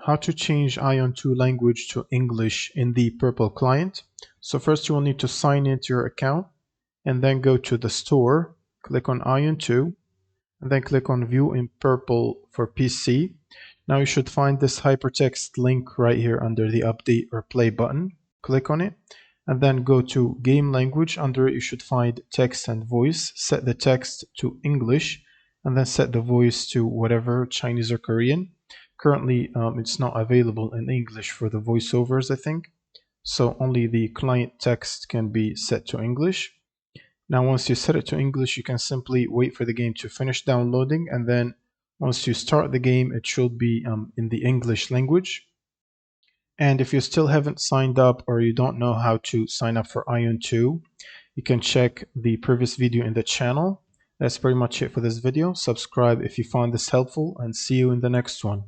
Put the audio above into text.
how to change AION 2 language to English in the Purple client. So first you will need to sign into your account and then go to the store, click on AION 2, and then click on View in Purple for PC. Now you should find this hypertext link right here under the Update or Play button. Click on it and then go to Game Language. Under it you should find Text and Voice. Set the text to English and then set the voice to whatever, Chinese or Korean. Currently it's not available in English for the voiceovers, I think. So only the client text can be set to English. Now once you set it to English, you can simply wait for the game to finish downloading, and then once you start the game, it should be in the English language. And if you still haven't signed up or you don't know how to sign up for AION 2, you can check the previous video in the channel. That's pretty much it for this video. Subscribe if you found this helpful, and see you in the next one.